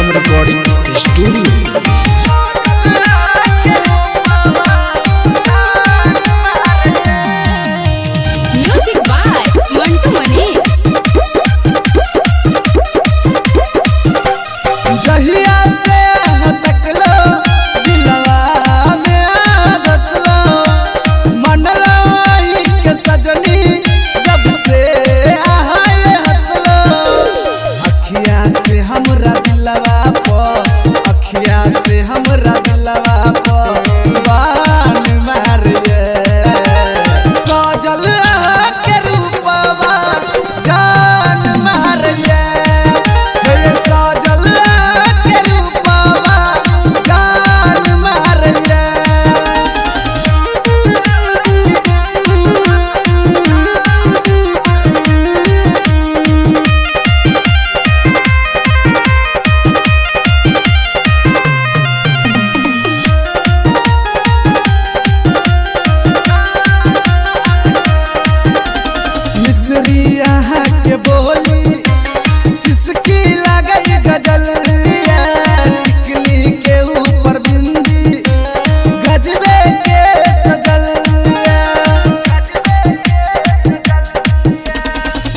Premium recording studio. Music by Mantu Mani. जहिया से हटकलो दिलवा में धसलो मनलो आई के सजनी जब से आए हसलो अखिया से हमरा दिलवा पर अखिया से हमरा दिलवा पर बान मारिए सजल के रूपवा जान मारिए सजल के रूपवा जान मारिए। मिसरिया के बोली किसकी लगई गजलिया टिकली के ऊपर बिंदी गजबे के सजलिया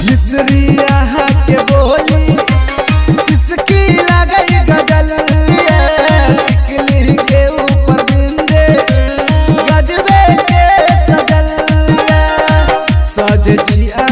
मिसरिया के बोली किसकी लगई गजलिया टिकली के ऊपर बिंदी गजबे के सजलिया सज जिया